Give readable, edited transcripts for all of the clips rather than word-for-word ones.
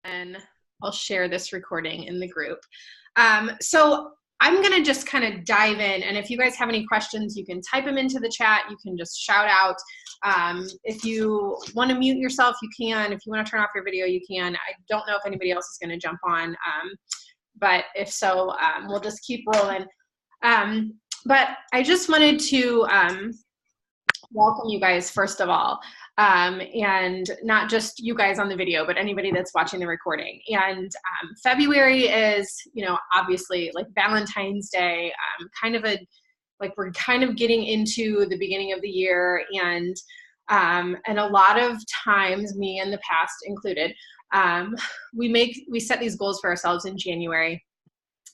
and I'll share this recording in the group. So I'm going to just kind of dive in, and if you guys have any questions, you can type them into the chat. You can just shout out. If you want to mute yourself, you can. If you want to turn off your video, you can. I don't know if anybody else is going to jump on, but if so, we'll just keep rolling. But I just wanted to welcome you guys, first of all, and not just you guys on the video, but anybody that's watching the recording. And February is, obviously like Valentine's Day, we're kind of getting into the beginning of the year, and a lot of times, me in the past included, we set these goals for ourselves in January.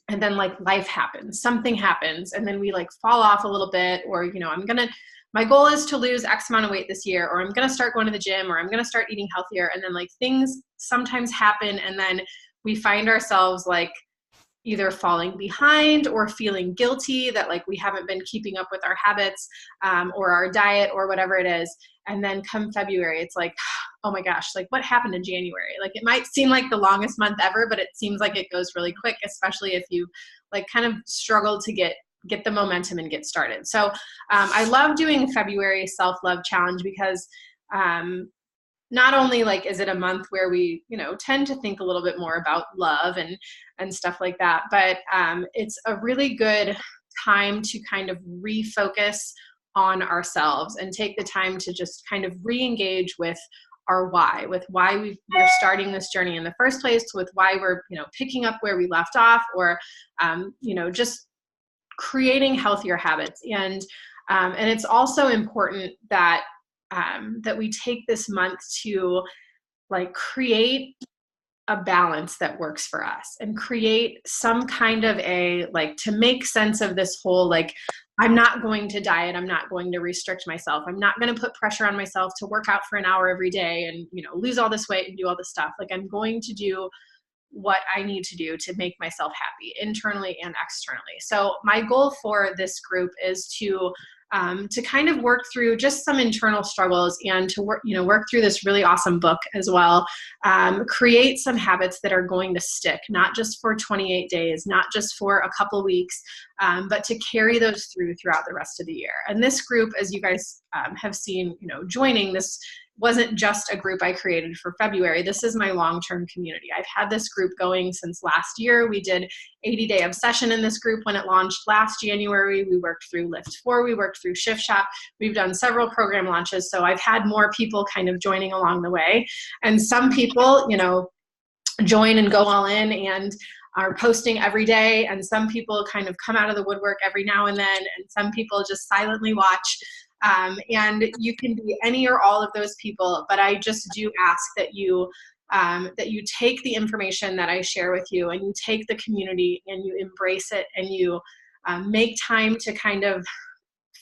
And then like life happens, something happens, and then we like fall off a little bit, or, my goal is to lose X amount of weight this year, or I'm going to start going to the gym, or I'm going to start eating healthier. And then like things sometimes happen, and then we find ourselves like either falling behind or feeling guilty that like we haven't been keeping up with our habits, or our diet, or whatever it is. And then come February, it's like, oh my gosh, like what happened in January? Like it might seem like the longest month ever, but it seems like it goes really quick, especially if you like kind of struggle to get the momentum and get started. So I love doing February self-love challenge because not only like is it a month where we tend to think a little bit more about love and stuff like that, but it's a really good time to kind of refocus on ourselves and take the time to just kind of re-engage with our why, with why we're starting this journey in the first place, with why we're picking up where we left off, or just creating healthier habits. And it's also important that that we take this month to like create a balance that works for us, and create some kind of to make sense of this whole, like, I'm not going to diet, I'm not going to restrict myself, I'm not going to put pressure on myself to work out for an hour every day and lose all this weight and do all this stuff. Like, I'm going to do what I need to do to make myself happy internally and externally. So my goal for this group is to kind of work through just some internal struggles, and to work through this really awesome book as well. Create some habits that are going to stick, not just for 28 days, not just for a couple weeks, but to carry those throughout the rest of the year. And this group, as you guys have seen, joining, this wasn't just a group I created for February. This is my long-term community. I've had this group going since last year. We did 80-day obsession in this group when it launched last January. We worked through Lift 4. We worked through Shift Shop. We've done several program launches. So I've had more people kind of joining along the way. And some people, join and go all in and are posting every day. And some people kind of come out of the woodwork every now and then. And some people just silently watch. And you can be any or all of those people, but I just do ask that you take the information that I share with you, and you take the community and you embrace it, and you make time to kind of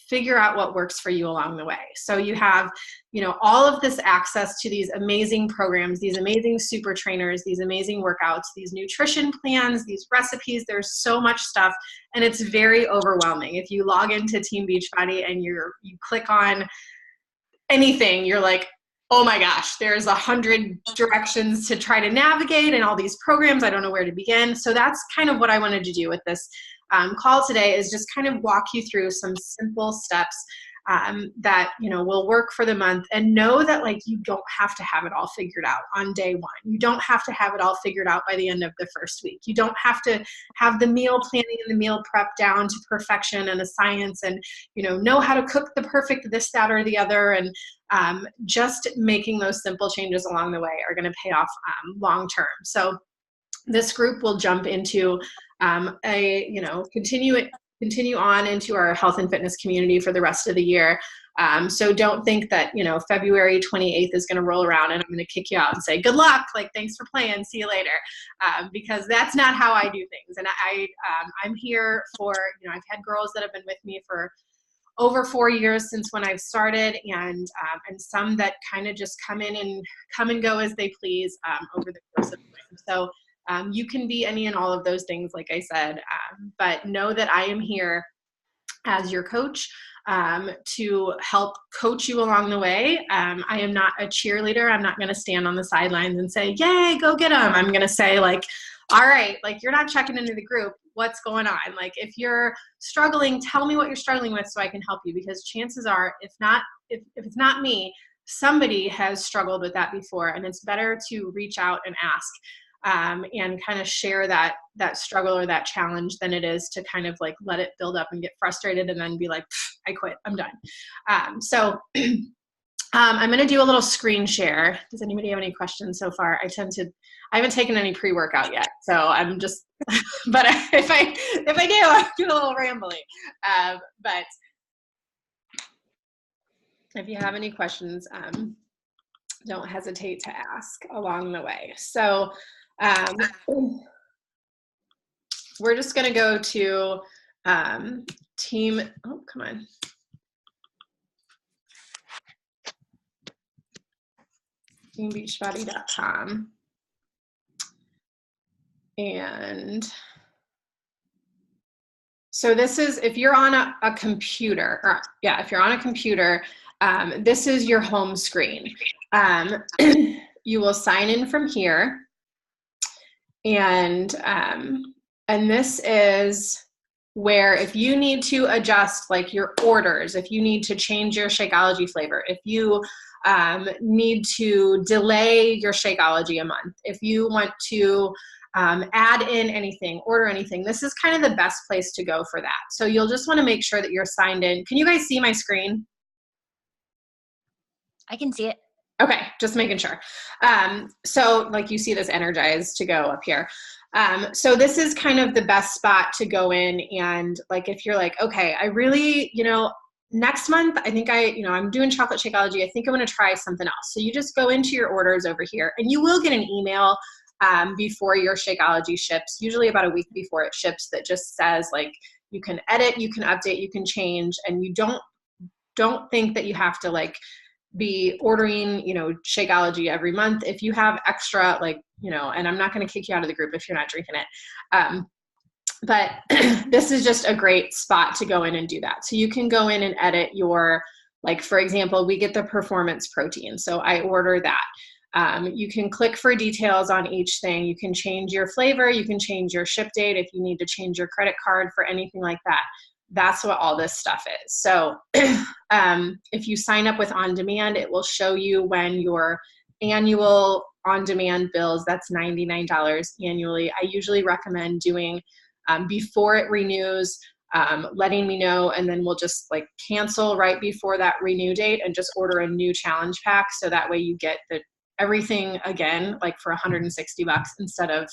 figure out what works for you along the way. So you have, all of this access to these amazing programs, these amazing super trainers, these amazing workouts, these nutrition plans, these recipes. There's so much stuff, and it's very overwhelming. If you log into Team Beachbody and you click on anything, you're like, oh my gosh, there's 100 directions to try to navigate and all these programs. I don't know where to begin. So that's kind of what I wanted to do with this call today, is just kind of walk you through some simple steps that will work for the month, and know that like you don't have to have it all figured out on day one. You don't have to have it all figured out by the end of the first week. You don't have to have the meal planning and the meal prep down to perfection and a science, and know how to cook the perfect this, that, or the other. And just making those simple changes along the way are going to pay off long term. So this group will jump into continue on into our health and fitness community for the rest of the year. So don't think that, February 28th is going to roll around and I'm going to kick you out and say, good luck, like, thanks for playing, see you later. Because that's not how I do things. And I'm here for, I've had girls that have been with me for over 4 years since when I've started, and some that kind of just come and go as they please over the course of time. So you can be any and all of those things, like I said, but know that I am here as your coach. to help coach you along the way. I am not a cheerleader. I'm not going to stand on the sidelines and say, yay, go get them. I'm going to say like, all right, like you're not checking into the group. What's going on? Like if you're struggling, tell me what you're struggling with so I can help you, because chances are, if it's not me, somebody has struggled with that before, and it's better to reach out and ask and kind of share that struggle or that challenge than it is to kind of like let it build up and get frustrated and then be like, I quit, I'm done. I'm going to do a little screen share. Does anybody have any questions so far? I haven't taken any pre-workout yet, so I'm just, but if I do, I'll do a little rambling. But if you have any questions, don't hesitate to ask along the way. So we're just going to go to team, oh, come on. teambeachbody.com. And so this is, if you're on a computer, or yeah, if you're on a computer, this is your home screen. You will sign in from here, and this is where if you need to adjust like your orders, if you need to change your Shakeology flavor, if you need to delay your Shakeology a month, if you want to add in anything, order anything, this is kind of the best place to go for that. So you'll just want to make sure that you're signed in. Can you guys see my screen? I can see it. Okay, just making sure. So like you see this energized to go up here. So this is kind of the best spot to go in, and like if you're like, okay, I really, next month, I think I'm doing chocolate Shakeology. I think I'm going to try something else. So you just go into your orders over here, and you will get an email before your Shakeology ships, usually about a week before it ships, that just says like, you can edit, you can update, you can change, and you don't think that you have to like be ordering, Shakeology every month. If you have extra, like, and I'm not going to kick you out of the group if you're not drinking it. But this is just a great spot to go in and do that. So you can go in and edit your, like, for example, we get the performance protein. So I order that. You can click for details on each thing. You can change your flavor. You can change your ship date if you need to change your credit card for anything like that. That's what all this stuff is. So if you sign up with On Demand, it will show you when your annual On Demand bills, that's $99 annually. I usually recommend doing before it renews, letting me know, and then we'll just like cancel right before that renew date and just order a new challenge pack. So that way you get everything again, like for $160 instead of,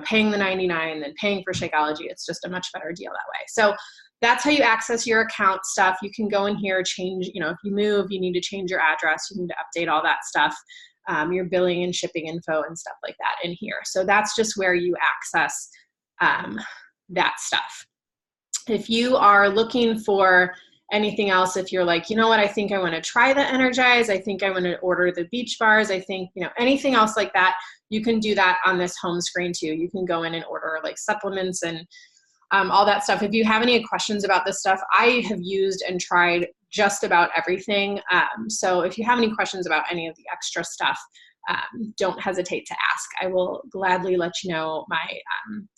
paying the $99 and then paying for Shakeology. It's just a much better deal that way. So that's how you access your account stuff. You can go in here, change, if you move, you need to change your address, you need to update all that stuff, your billing and shipping info and stuff like that in here. So that's just where you access that stuff. If you are looking for anything else, if you're like, what, I think I want to try the Energize, I think I want to order the beach bars, I think, anything else like that, you can do that on this home screen too. You can go in and order like supplements and all that stuff. If you have any questions about this stuff, I have used and tried just about everything. So if you have any questions about any of the extra stuff, don't hesitate to ask. I will gladly let you know my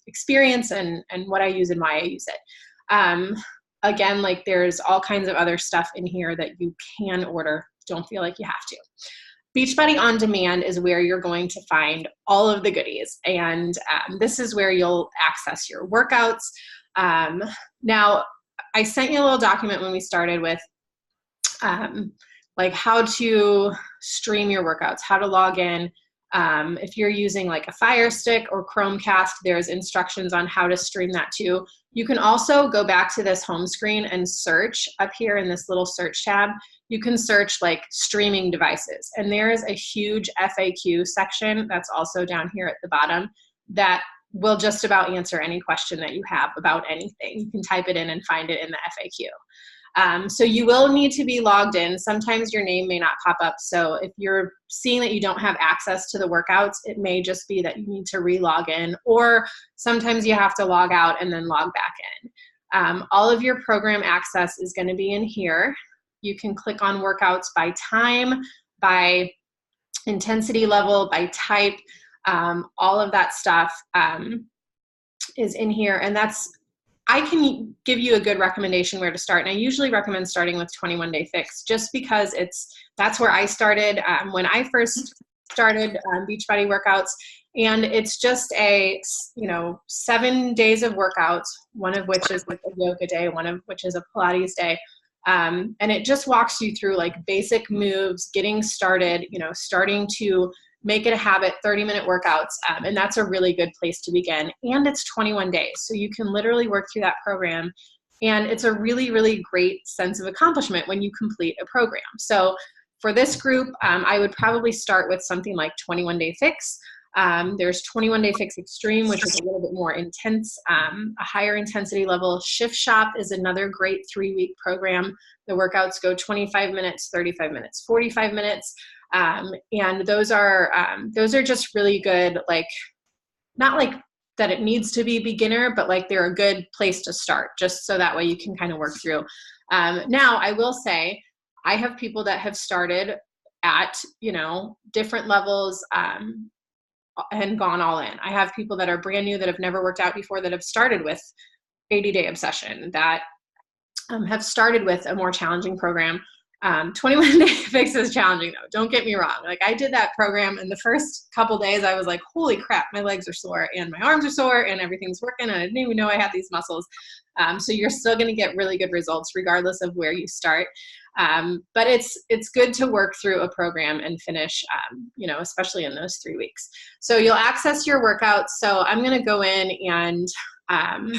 experience and what I use and why I use it. Again, like there's all kinds of other stuff in here that you can order. Don't feel like you have to. Beachbody On Demand is where you're going to find all of the goodies. And this is where you'll access your workouts. Now, I sent you a little document when we started with like how to stream your workouts, how to log in. If you're using like a Fire Stick or Chromecast, there's instructions on how to stream that too. You can also go back to this home screen and search up here in this little search tab. You can search like streaming devices, and there is a huge FAQ section that's also down here at the bottom that will just about answer any question that you have about anything. You can type it in and find it in the FAQ. So you will need to be logged in. Sometimes your name may not pop up. So if you're seeing that you don't have access to the workouts, it may just be that you need to re-log in, or sometimes you have to log out and then log back in. All of your program access is going to be in here. You can click on workouts by time, by intensity level, by type. All of that stuff is in here, and I can give you a good recommendation where to start, and I usually recommend starting with 21 Day Fix just because that's where I started when I first started Beachbody workouts, and it's just 7 days of workouts, one of which is like a yoga day, one of which is a Pilates day, and it just walks you through like basic moves, getting started, starting to make it a habit, 30-minute workouts, and that's a really good place to begin. And it's 21 days, so you can literally work through that program, and it's a really, really great sense of accomplishment when you complete a program. So for this group, I would probably start with something like 21 Day Fix. There's 21 Day Fix Extreme, which is a little bit more intense, a higher intensity level. Shift Shop is another great 3-week program. The workouts go 25 minutes, 35 minutes, 45 minutes. And those are just really good, like, not like that it needs to be beginner, but like they're a good place to start, just so that way you can kind of work through. Now I will say, I have people that have started at, different levels, and gone all in. I have people that are brand new that have never worked out before that have started with 80-day obsession, that have started with a more challenging program. 21 Day Fix is challenging though. Don't get me wrong. Like, I did that program, and the first couple days I was like, holy crap, my legs are sore and my arms are sore and everything's working, and I didn't even know I had these muscles. So you're still going to get really good results regardless of where you start. But it's good to work through a program and finish, especially in those 3 weeks. So you'll access your workouts. So I'm going to go in and I'm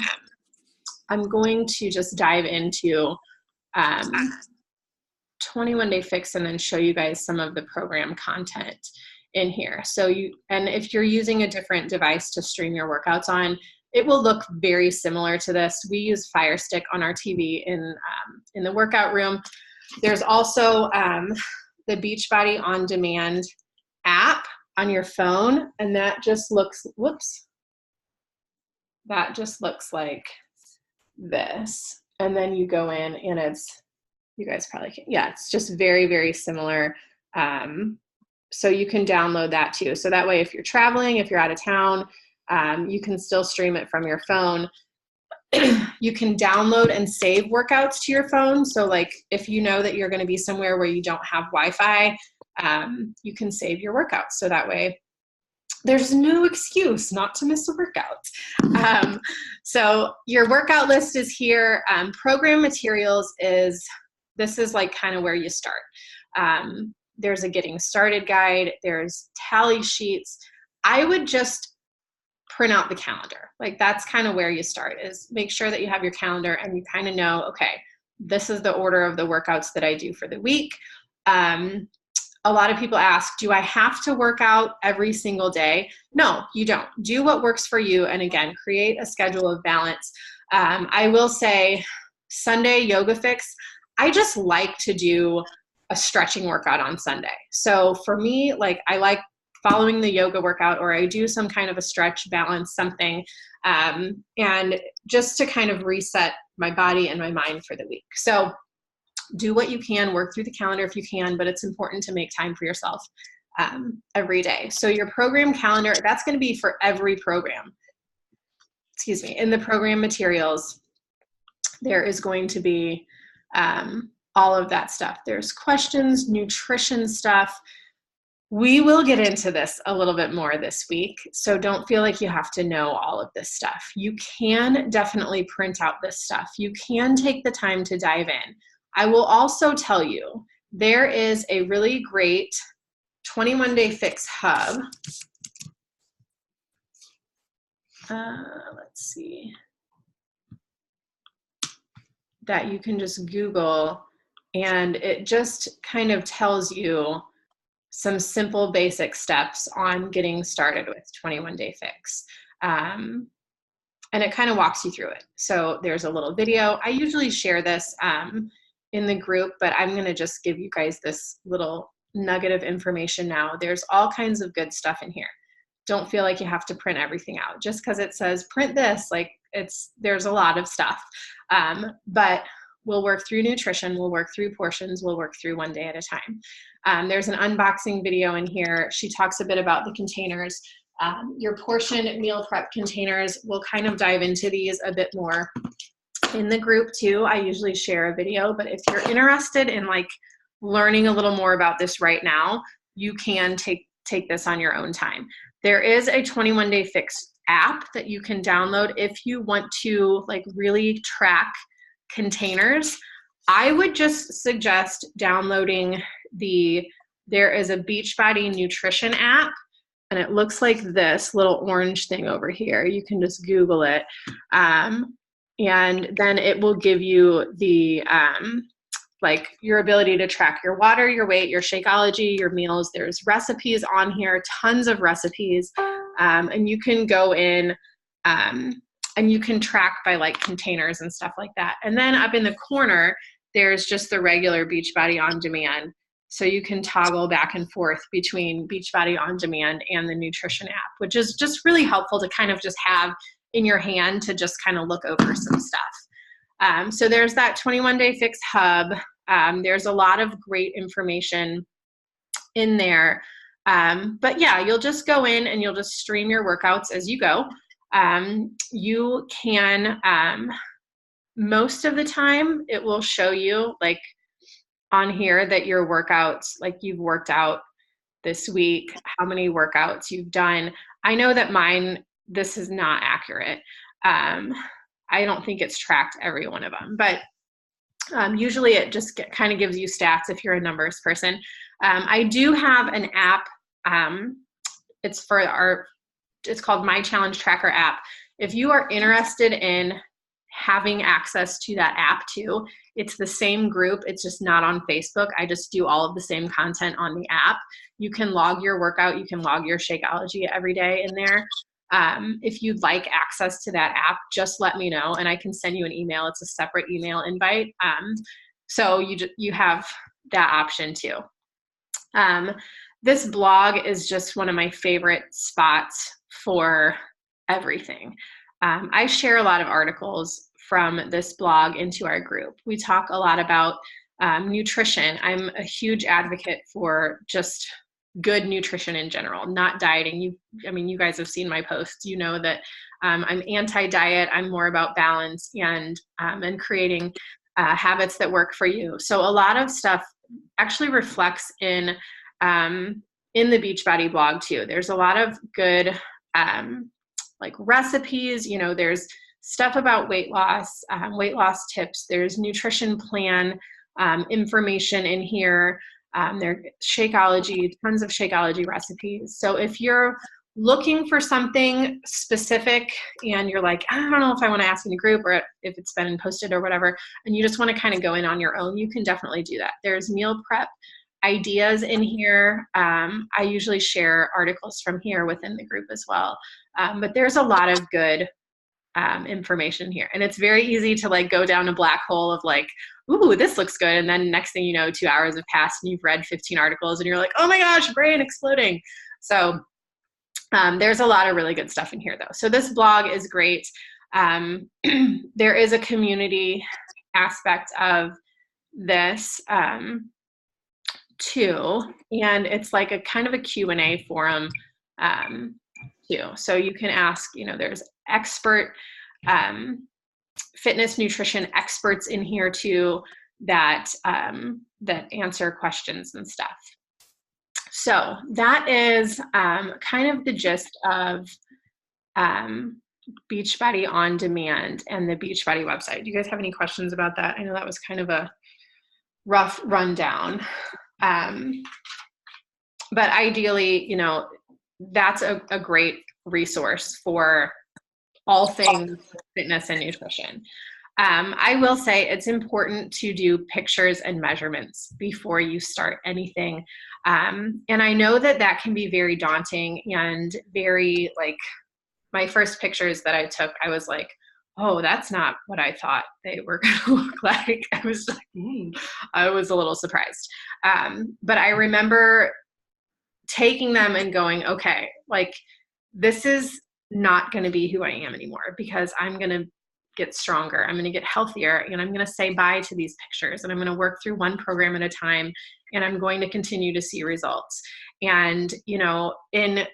going to just dive into 21 Day Fix and then show you guys some of the program content in here. And if you're using a different device to stream your workouts on, it will look very similar to this. We use Fire Stick on our TV in the workout room. There's also the Beachbody On Demand app on your phone, and that just looks, that just looks like this. And then you go in and you guys probably can, it's just very, very similar. So you can download that too. So that way, if you're traveling, if you're out of town, you can still stream it from your phone. You can download and save workouts to your phone. So like, if you know that you're going to be somewhere where you don't have Wi-Fi, you can save your workouts. So that way there's no excuse not to miss a workout. So your workout list is here. Program materials this is like kind of where you start. There's a getting started guide. There's tally sheets. I would just print out the calendar. Like, that's kind of where you start, is make sure that you have your calendar and you kind of know, okay, this is the order of the workouts that I do for the week. A lot of people ask, do I have to work out every single day? No, you don't. Do what works for you. And again, create a schedule of balance. I will say Sunday Yoga Fix, I just like to do a stretching workout on Sunday. So for me, like, I like following the yoga workout, or I do some kind of a stretch, balance, something, and just to kind of reset my body and my mind for the week. So do what you can, work through the calendar if you can, but it's important to make time for yourself every day. So your program calendar, that's going to be for every program. Excuse me. In the program materials, there is going to be all of that stuff. There's questions, nutrition stuff. We will get into this a little bit more this week, so don't feel like you have to know all of this stuff. You can definitely print out this stuff. You can take the time to dive in. I will also tell you, there is a really great 21 Day Fix hub. Let's see. That you can just Google, and it just kind of tells you some simple basic steps on getting started with 21 Day Fix. And it kind of walks you through it. So there's a little video. I usually share this in the group, but I'm going to just give you guys this little nugget of information now. There's all kinds of good stuff in here. don't feel like you have to print everything out. Just because it says print this, like there's a lot of stuff. But we'll work through nutrition, we'll work through portions, we'll work through one day at a time. There's an unboxing video in here. She talks a bit about the containers. Your portion meal prep containers, we'll kind of dive into these a bit more in the group too. I usually share a video, but if you're interested in like learning a little more about this right now, you can take this on your own time. There is a 21-day fix app that you can download if you want to like really track containers. I would just suggest downloading there is a Beachbody nutrition app, and it looks like this little orange thing over here. You can just Google it. And then it will give you the like your ability to track your water, your weight, your Shakeology, your meals. There's recipes on here, tons of recipes. And you can go in and you can track by like containers and stuff like that. And then up in the corner, there's just the regular Beachbody On Demand. So you can toggle back and forth between Beachbody On Demand and the nutrition app, which is just really helpful to kind of just have in your hand to just kind of look over some stuff. So there's that 21-day fix hub. There's a lot of great information in there. But yeah, you'll just go in and you'll just stream your workouts as you go. You can, most of the time it will show you like on here that your workouts, like you've worked out this week, how many workouts you've done. I know that mine, this is not accurate. I don't think it's tracked every one of them, but usually it just kind of gives you stats if you're a numbers person. I do have an app. It's called My Challenge Tracker app. If you are interested in having access to that app too, it's the same group. It's just not on Facebook. I just do all of the same content on the app. You can log your workout. You can log your Shakeology every day in there. If you'd like access to that app, just let me know and I can send you an email. It's a separate email invite. So you have that option too. This blog is just one of my favorite spots for everything. I share a lot of articles from this blog into our group. We talk a lot about nutrition. I'm a huge advocate for just good nutrition in general, not dieting. You guys have seen my posts. You know that I'm anti-diet. I'm more about balance and creating habits that work for you. So a lot of stuff actually reflects in the Beachbody blog too. There's a lot of good like recipes. There's stuff about weight loss tips. There's nutrition plan information in here. There's Shakeology, tons of Shakeology recipes. So if you're looking for something specific and you're like, I don't know if I want to ask in a group or if it's been posted or whatever, and you just want to kind of go in on your own, you can definitely do that. There's meal prep ideas in here. I usually share articles from here within the group as well. But there's a lot of good information here. And it's very easy to like go down a black hole of like, ooh, this looks good. And then next thing you know, 2 hours have passed and you've read 15 articles and you're like, oh my gosh, brain exploding. So there's a lot of really good stuff in here though. So this blog is great. There is a community aspect of this too. And it's like a kind of a Q&A forum too. So you can ask, there's expert fitness nutrition experts in here too that answer questions and stuff. So that is kind of the gist of Beachbody On Demand and the Beachbody website. Do you guys have any questions about that? I know that was kind of a rough rundown. But ideally, that's a great resource for all things fitness and nutrition. I will say it's important to do pictures and measurements before you start anything. And I know that can be very daunting and very like my first pictures that I took, I was like, oh, that's not what I thought they were going to look like. I was like, I was a little surprised. But I remember taking them and going, okay, like this is not going to be who I am anymore, because I'm going to get stronger. I'm going to get healthier, and I'm going to say bye to these pictures, and I'm going to work through one program at a time, and I'm going to continue to see results. And, you know, in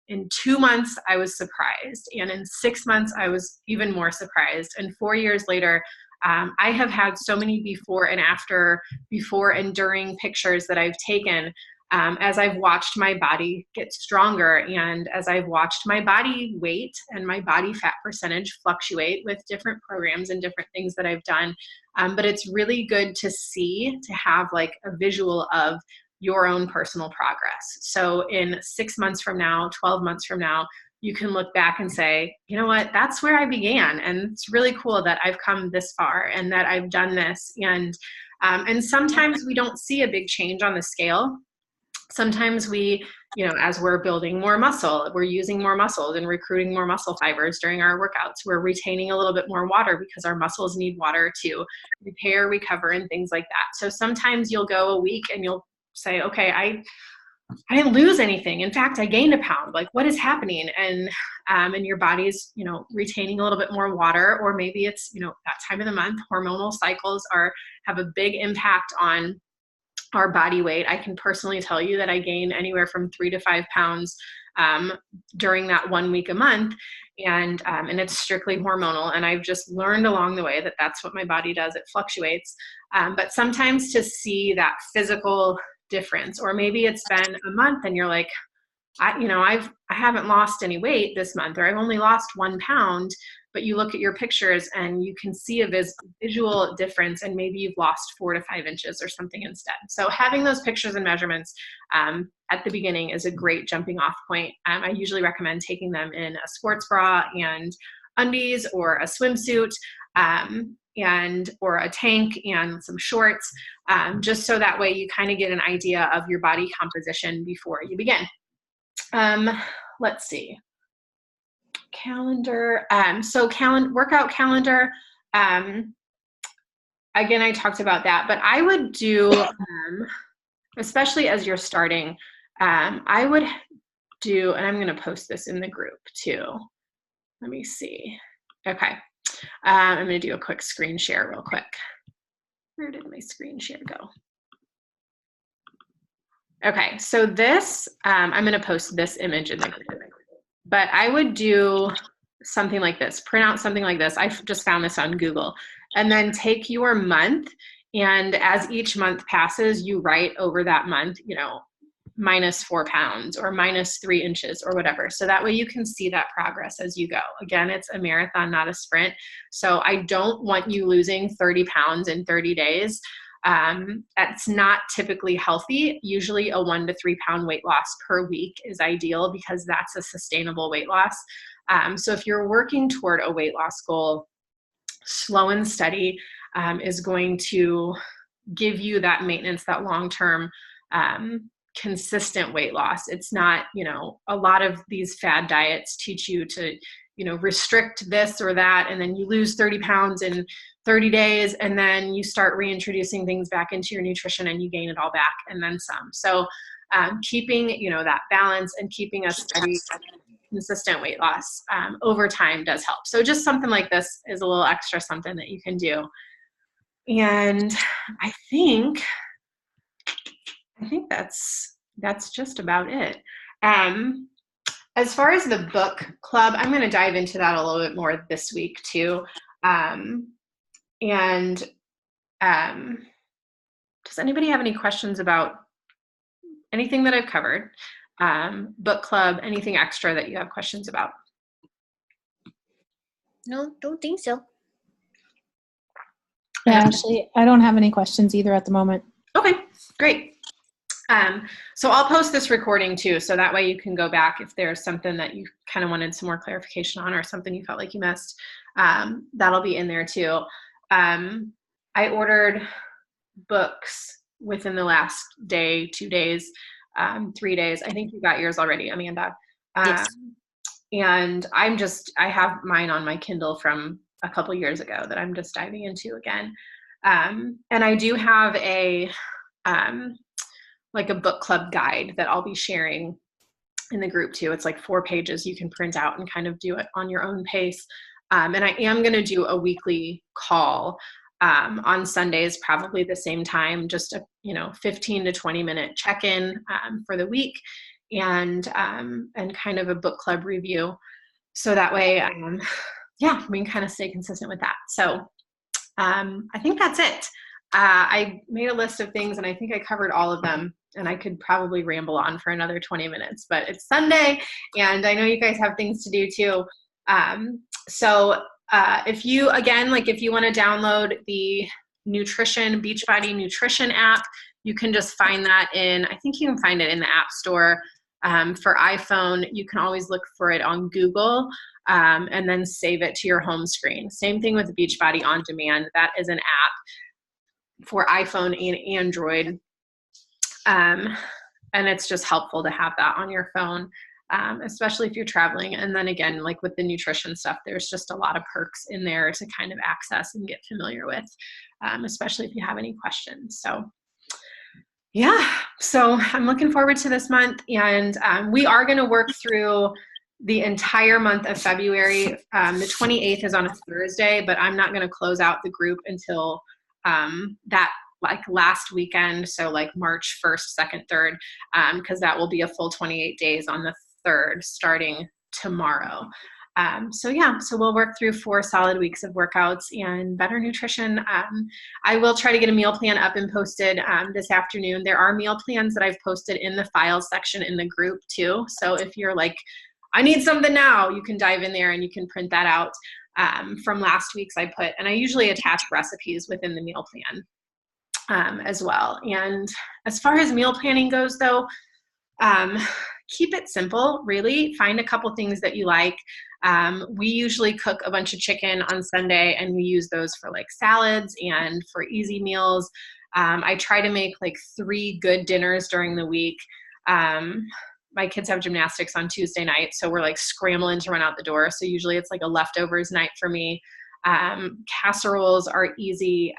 2 months, I was surprised. And in 6 months, I was even more surprised. And 4 years later, I have had so many before and during pictures that I've taken, as I've watched my body get stronger, and as I've watched my body weight and my body fat percentage fluctuate with different programs and different things that I've done. But it's really good to see, to have like a visual of your own personal progress. So in 6 months from now, 12 months from now, you can look back and say, you know what, that's where I began. And it's really cool that I've come this far and that I've done this. And sometimes we don't see a big change on the scale. Sometimes we, you know, as we're building more muscle, we're using more muscles and recruiting more muscle fibers during our workouts. We're retaining a little bit more water because our muscles need water to repair, recover, and things like that. So sometimes you'll go a week and you'll say, okay, I didn't lose anything. In fact, I gained a pound. Like, what is happening? And your body's, you know, retaining a little bit more water, or maybe it's, you know, that time of the month. Hormonal cycles have a big impact on our body weight. I can personally tell you that I gain anywhere from 3 to 5 pounds during that 1 week a month. And it's strictly hormonal. And I've just learned along the way that that's what my body does. It fluctuates. But sometimes to see that physical difference, or maybe it's been a month and you're like, I haven't lost any weight this month, or I've only lost 1 pound, but you look at your pictures and you can see a visual difference, and maybe you've lost 4 to 5 inches or something instead. So having those pictures and measurements at the beginning is a great jumping off point. I usually recommend taking them in a sports bra and undies, or a swimsuit, or a tank and some shorts, just so that way you kind of get an idea of your body composition before you begin. Let's see. Calendar. So workout calendar. Again, I talked about that, but I would do, especially as you're starting, I would do, and I'm going to post this in the group too. Let me see. Okay. I'm going to do a quick screen share real quick. Where did my screen share go? Okay, so this, I'm going to post this image in the group, but I would do something like this, print out something like this. I just found this on Google, and then take your month, and as each month passes, you write over that month, you know, -4 pounds or -3 inches or whatever. So that way you can see that progress as you go. Again, it's a marathon, not a sprint. So I don't want you losing 30 pounds in 30 days. That's not typically healthy. Usually a 1 to 3 pound weight loss per week is ideal, because that's a sustainable weight loss. So if you're working toward a weight loss goal, slow and steady is going to give you that maintenance, that long-term consistent weight loss. It's not, you know, a lot of these fad diets teach you to, you know, restrict this or that, and then you lose 30 pounds in 30 days, and then you start reintroducing things back into your nutrition and you gain it all back and then some. So keeping, you know, that balance and keeping a steady, consistent weight loss over time does help. So just something like this is a little extra something that you can do. And I think that's just about it. As far as the book club, I'm going to dive into that a little bit more this week too. Does anybody have any questions about anything that I've covered? Book club, anything extra that you have questions about? No, don't think so. Yeah, actually, I don't have any questions either at the moment. Okay, great. So I'll post this recording too, so that way you can go back if there's something that you kind of wanted some more clarification on, or something you felt like you missed. That'll be in there too. I ordered books within the last day, 2 days, 3 days. I think you got yours already, Amanda. Yes. And I have mine on my Kindle from a couple years ago that I'm just diving into again. And I do have a book club guide that I'll be sharing in the group too. It's like 4 pages you can print out and kind of do it on your own pace. And I am going to do a weekly call on Sundays, probably the same time, just a 15 to 20 minute check-in for the week, and kind of a book club review. So that way, we can kind of stay consistent with that. So I think that's it. I made a list of things, and I think I covered all of them, and I could probably ramble on for another 20 minutes, but it's Sunday, and I know you guys have things to do too. If you want to download the Beachbody Nutrition app, you can just find that I think you can find it in the App Store. For iPhone, you can always look for it on Google, and then save it to your home screen. Same thing with Beachbody On Demand. That is an app for iPhone and Android. And it's just helpful to have that on your phone, especially if you're traveling. And then again, like with the nutrition stuff, there's just a lot of perks in there to kind of access and get familiar with, especially if you have any questions. So I'm looking forward to this month, and we are going to work through the entire month of February. The 28th is on a Thursday, but I'm not going to close out the group until that last weekend. So like March 1st, 2nd, 3rd, because that will be a full 28 days on the 3rd, starting tomorrow. So we'll work through 4 solid weeks of workouts and better nutrition. I will try to get a meal plan up and posted this afternoon. There are meal plans that I've posted in the files section in the group too. So if you're like, I need something now, you can dive in there and you can print that out from last week's I usually attach recipes within the meal plan as well. And as far as meal planning goes though, keep it simple, really. Find a couple things that you like. We usually cook a bunch of chicken on Sunday, and we use those for like salads and for easy meals. I try to make like 3 good dinners during the week. My kids have gymnastics on Tuesday night, so we're like scrambling to run out the door. So usually it's like a leftovers night for me. Casseroles are easy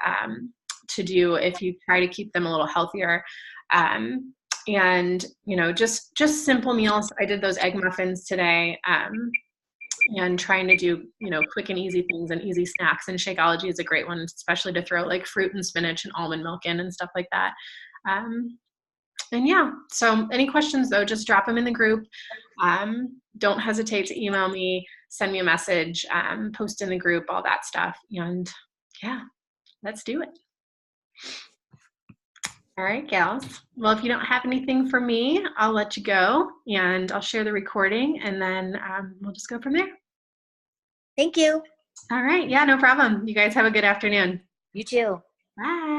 to do if you try to keep them a little healthier. And just simple meals. I did those egg muffins today, and trying to do quick and easy things and easy snacks. And Shakeology is a great one, especially to throw like fruit and spinach and almond milk in and stuff like that. So any questions though, just drop them in the group. Don't hesitate to email me, send me a message, post in the group, all that stuff. And let's do it. All right, gals. Well, if you don't have anything for me, I'll let you go, and I'll share the recording, and then we'll just go from there. Thank you. All right. Yeah, no problem. You guys have a good afternoon. You too. Bye.